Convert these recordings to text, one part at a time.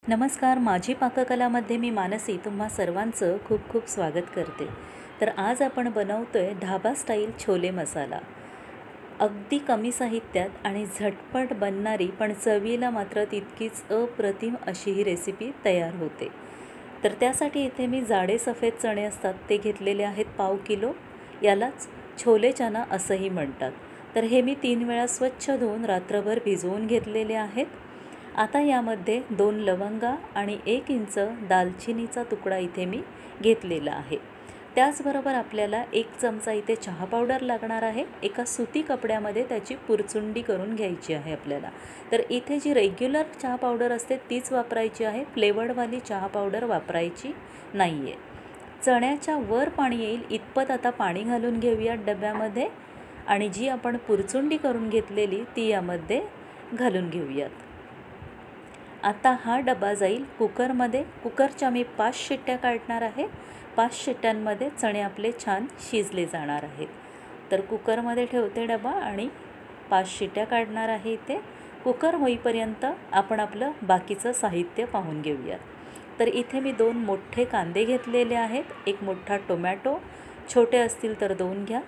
नमस्कार, माझी पाककलामध्ये मी मानसी तुम्हा सर्वांचं खूप खूप स्वागत करते। तर आज आपण बनवतोय ढाबा स्टाईल छोले मसाला। अगदी कमी साहित्यात आणि झटपट बनणारी पण चवीला मात्र तितकीच अप्रतिम अशी ही रेसिपी तयार होते। तर त्यासाठी इथे मी जाडे सफेद चणे असतात ते घेतलेले आहेत पाव किलो। यालाच छोले चना असंही म्हणतात। तर हे मी 3 वेळा स्वच्छ धुवून रात्रभर भिजवून घेतलेले आहेत। आता यामध्ये 2 लवंगा आणि 1 इंच दालचिनीचा तुकडा इथे मी घेतलेला आहे। त्याचबरोबर आपल्याला 1 चमचा इथे चहा पावडर लागणार आहे। एका सुती कपड्यामध्ये त्याची पुरचुंडी करून घ्यायची आहे आपल्याला। तर इथे जी रेग्युलर चहा पावडर असते तीच वापरायची आहे, फ्लेवर्डवाली चहा पावडर वापरायची नाही आहे। चण्याच्या वर पाणी येईल इतपत आता पाणी घालून घेऊया डब्यामध्ये आणि जी आपण पुरचुंडी करून घेतलेली ती यामध्ये घालून घेऊयात। आता हा डबा जाईल कुकरमध्ये। कुकरच्या मी 5 शिट्ट्या काढणार आहे। 5 शिट्ट्यांमध्ये चणे आपले छान शिजले जाणार आहेत। तर कुकरमध्ये ठेवते डबा आणि 5 शिट्ट्या काढणार आहे इथे। कुकर होईपर्यंत आपण आपलं बाकीचं साहित्य पाहून घेऊयात। तर इथे मी 2 मोठे कांदे घेतलेले आहेत, 1 मोठा टोमॅटो, छोटे असतील तर 2 घ्या,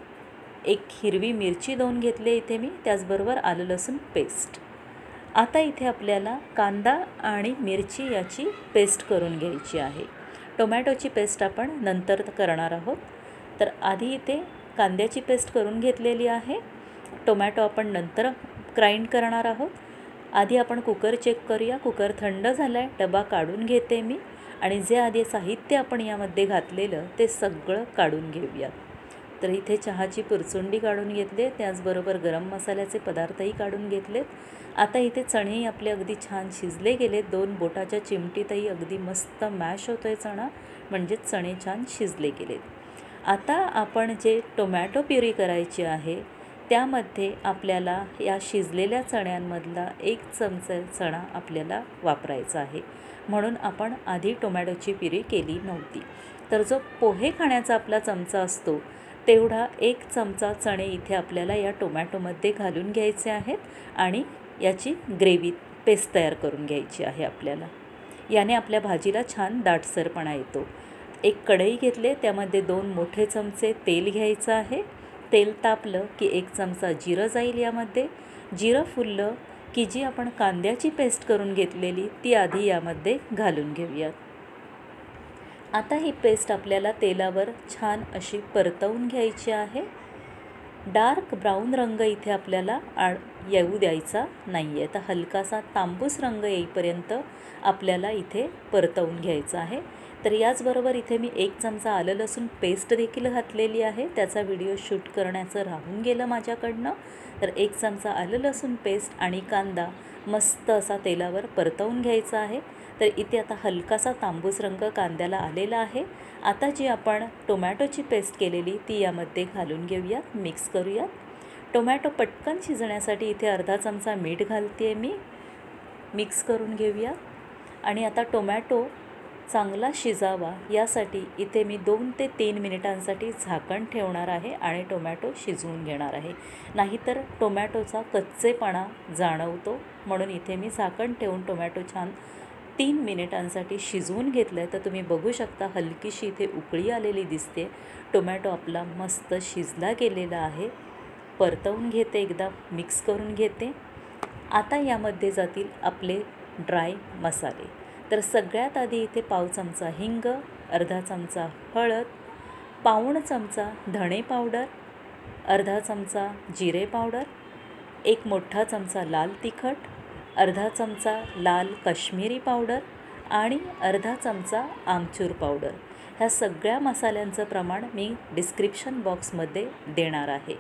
1 हिरवी मिरची 2 घेतले इथे मी, त्याचबरोबर आलं लसूण पेस्ट। आता इथे आपल्याला कांदा आणि मिरची याची पेस्ट करून घ्यायची आहे। टोमॅटोची पेस्ट आपण नंतर करणार आहोत। तर आधी इथे कांद्याची पेस्ट करून घेतलेली आहे। टोमॅटो आपण नंतर ग्राइंड करणार आहोत। आधी आपण कुकर चेक करूया। कुकर थंड झाला आहे, डबा काढून घेते मी आणि जे आधी साहित्य आपण यामध्ये घातलेलं ते सगळं काढून घेऊयात। तर इथे चहाची पुरचुंडी काढून घेतले, त्याचबरोबर गरम मसाल्याचे पदार्थही काढून घेतलेत। आता इथे चणेही आपले अगदी छान शिजले गेले। 2 बोटाच्या चिमटीतही अगदी मस्त मॅश होतोय चणा, म्हणजे चणे छान शिजले गेलेत। आता आपण जे टोमॅटो प्युरी करायची आहे त्यामध्ये आपल्याला या शिजलेल्या चण्यांमधला 1 चमचा चणा आपल्याला वापरायचा आहे, म्हणून आपण आधी टोमॅटोची प्युरी केली नव्हती। तर जो पोहे खाण्याचा आपला चमचा असतो तेवढा 1 चमचा चणे इथे आपल्याला या टोमॅटोमध्ये घालून घ्यायचे आहेत आणि याची ग्रेव्ही पेस्ट तयार करून घ्यायची आहे आपल्याला। याने आपल्या भाजीला छान दाटसरपणा येतो। 1 कढई घेतले, त्यामध्ये 2 मोठे चमचे तेल घ्यायचं आहे। तेल तापलं की 1 चमचा जिरं जाईल यामध्ये। जिरं फुललं की जी आपण कांद्याची पेस्ट करून घेतलेली ती आधी यामध्ये घालून घेऊयात। आता ही पेस्ट आपल्याला तेलावर छान अशी परतवून घ्यायची आहे। डार्क ब्राऊन रंग इथे आपल्याला येऊ द्यायचा नाही आहे। तर हलकासा तांबूस रंग येईपर्यंत आपल्याला इथे परतवून घ्यायचा आहे। तर याचबरोबर इथे मी 1 चमचा आलं लसूण पेस्ट देखील घातलेली आहे। त्याचा व्हिडिओ शूट करण्याचं राहून गेलं माझ्याकडनं। तर 1 चमचा आलं लसूण पेस्ट आणि कांदा मस्त असा तेलावर परतवून घ्यायचा आहे। तर इथे आता हलकासा तांबूस रंग कांद्याला आलेला आहे। आता जी आपण टोमॅटोची पेस्ट केलेली ती यामध्ये घालून घेऊयात, मिक्स करूयात। टोमॅटो पटकन शिजण्यासाठी इथे अर्धा चमचा मीठ घालते मी, मिक्स करून घेऊया। आणि आता टोमॅटो चांगला शिजावा यासाठी इथे मी 2 ते 3 मिनिटांसाठी झाकण ठेवणार आहे आणि टोमॅटो शिजवून घेणार आहे। नाहीतर टोमॅटोचा कच्चेपणा जाणवतो, म्हणून इथे मी झाकण ठेवून टोमॅटो छान 3 मिनिटांसाठी शिजवून घेतलं आहे। तर तुम्ही बघू शकता हलकीशी इथे उकळी आलेली दिसते। टोमॅटो आपला मस्त शिजला गेलेला आहे। परतवून घेते, एकदा मिक्स करून घेते। आता यामध्ये जातील आपले ड्राय मसाले। तर सगळ्यात आधी इथे पाव चमचा हिंग, अर्धा चमचा हळद, पाऊण चमचा धणे पावडर, अर्धा चमचा जिरे पावडर, 1 मोठा चमचा लाल तिखट, अर्धा चमचा लाल काश्मीरी पावडर आणि अर्धा चमचा आमचूर पावडर। ह्या सगळ्या मसाल्यांचं प्रमाण मी डिस्क्रिप्शन बॉक्समध्ये देणार आहे।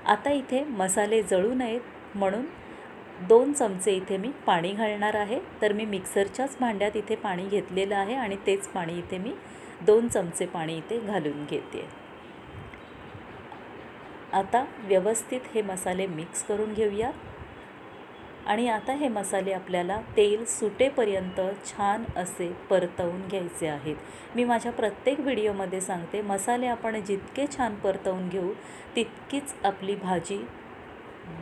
आता इथे मसाले जळू नयेत म्हणून 2 चमचे इथे मी पाणी घालणार आहे। तर मी मिक्सरच्याच भांड्यात इथे पाणी घेतलेलं आहे आणि तेच पाणी इथे मी 2 चमचे पाणी इथे घालून घेते। आता व्यवस्थित हे मसाले मिक्स करून घेऊया आणि आता हे मसाले आपल्याला तेल सुटेपर्यंत छान असे परतवून घ्यायचे आहेत। मी माझ्या प्रत्येक व्हिडिओमध्ये सांगते, मसाले आपण जितके छान परतवून घेऊ तितकीच आपली भाजी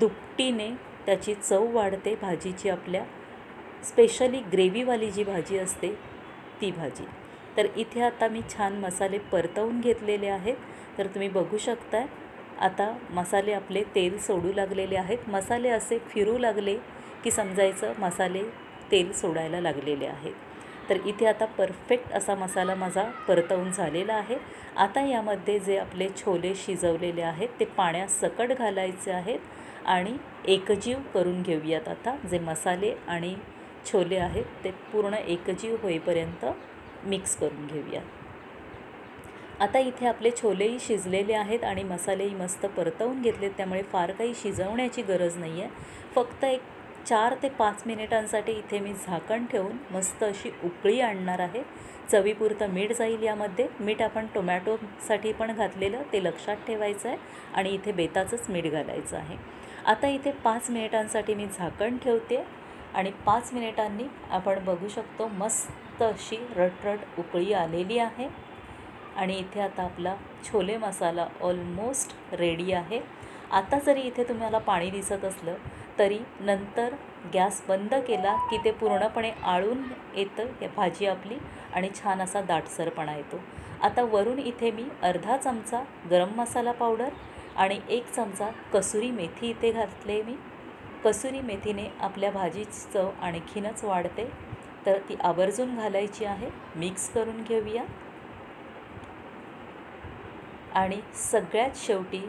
दुपटीने त्याची चव वाढते, भाजीची आपल्या स्पेशली ग्रेव्हीवाली जी भाजी असते ती भाजी. तर इथे आता मी छान मसाले परतवून घेतलेले आहेत. तर तुम्ही बघू शकताय आता मसाले आपले तेल सोडू लागलेले आहेत. मसाले असे फिरू लागले की समजायचं मसाले तेल सोडायला लागलेले आहेत. तर इथे आता परफेक्ट असा मसाला माझा परतवून झालेला आहे. आता यामध्ये जे आपले छोले शिजवलेले आहेत ते पाण्यासकट घालायचे आहेत आणि एकजीव करून घेऊयात. आता जे मसाले आणि छोले आहेत ते पूर्ण एकजीव होईपर्यंत मिक्स करून घेऊयात. आता इथे आपले छोलेही शिजलेले आहेत आणि मसालेही मस्त परतवून घेतलेत, त्यामुळे फार काही शिजवण्याची गरज नाही आहे. फक्त एक 4 ते 5 मिनिटांसाठी इथे मी झाकण ठेवून मस्त अशी उकळी आणणार आहे. चवीपुरतं मीठ जाईल यामध्ये. मीठ आपण टोमॅटोसाठी पण घातलेलं ते लक्षात ठेवायचं आहे आणि इथे बेताचंच मीठ घालायचं आहे. आता इथे 5 मिनिटांसाठी मी झाकण ठेवते आणि 5 मिनिटांनी आपण बघू शकतो मस्त अशी रटरट उकळी आलेली आहे. आणि इथे आता आपला छोले मसाला ऑलमोस्ट रेडी आहे. आता जरी इथे तुम्हाला पाणी दिसत असलं तरी नंतर गॅस बंद केला की ते पूर्णपणे आळून येतं हे भाजी आपली आणि छान असा दाटसरपणा येतो. आता वरून इथे मी अर्धा चमचा गरम मसाला पावडर आणि 1 चमचा कसुरी मेथी इथे घातले मी. कसुरी मेथीने आपल्या भाजीची चव आणखीनच वाढते, तर ती आवर्जून घालायची आहे. मिक्स करून घेऊया. आणि सगळ्यात शेवटी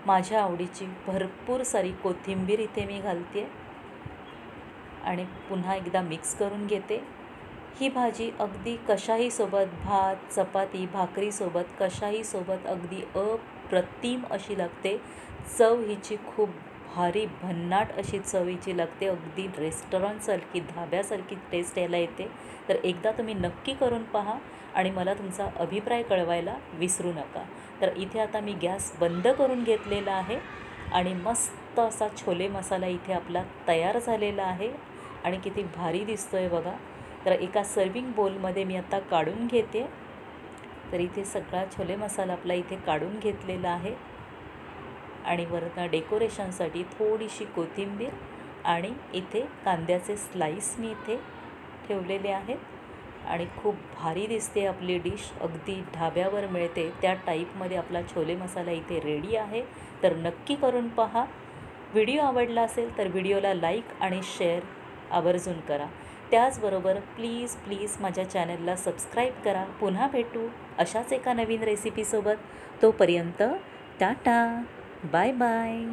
माझ्या आवडीची भरपूर सारी कोथिंबीर इथे मी घालते आणि पुन्हा एकदा मिक्स करून घेते. ही भाजी अगदी कशाही सोबत भात, चपाती, भाकरीसोबत कशाही सोबत अगदी अप्रतिम अशी लागते. चव हिची खूप भारी भन्नाट अशी चव हिची लागते. अगदी रेस्टॉरंटसारखी धाब्यासारखी टेस्ट यायला येते. तर एकदा तुम्ही नक्की करून पहा आणि मला तुमचा अभिप्राय कळवायला विसरू नका. तर इथे आता मी गॅस बंद करून घेतलेला आहे आणि मस्त असा छोले मसाला इथे आपला तयार झालेला आहे आणि किती भारी दिसतो आहे बघा. तर एका सर्विंग बोलमध्ये मी आता काढून घेते. तर इथे सगळा छोले मसाला आपला इथे काढून घेतलेला आहे आणि वरनं डेकोरेशनसाठी थोडीशी कोथिंबीर आणि इथे कांद्याचे स्लाईस मी इथे ठेवलेले आहेत आणि खूप भारी दिसते आपली डिश. अगदी ढाब्यावर मिळते त्या टाईपमध्ये आपला छोले मसाला इथे रेडी आहे. तर नक्की करून पहा. व्हिडिओ आवडला असेल तर व्हिडिओला लाईक आणि शेअर आवर्जून करा. त्याचबरोबर प्लीज माझ्या चॅनलला सबस्क्राईब करा. पुन्हा भेटू अशाच एका नवीन रेसिपीसोबत. तोपर्यंत टाटा, बाय बाय.